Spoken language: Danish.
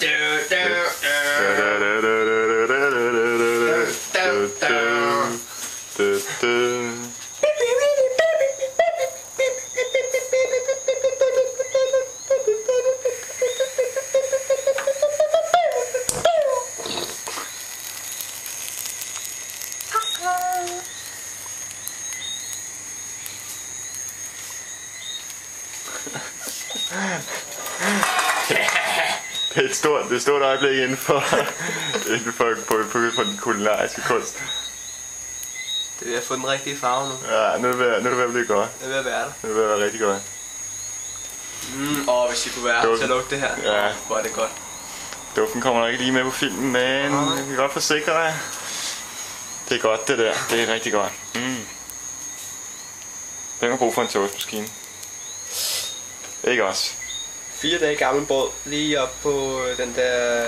Det er et stort øjeblik inden for den kulinariske kunst. Det er ved at få den rigtige farve nu. Ja, nu er det ved at blive godt. Det er ved at være der. Det er ved at være rigtig godt. Hvis I kunne være til at lugte det her. Ja. Hvor er det godt. Duften kommer nok ikke lige med på filmen, men jeg kan godt forsikre dig. Det er godt det der. Det er rigtig godt. Den har brug for en toastmaskine. Ikke også? 4 dage gammel båd, lige op på den der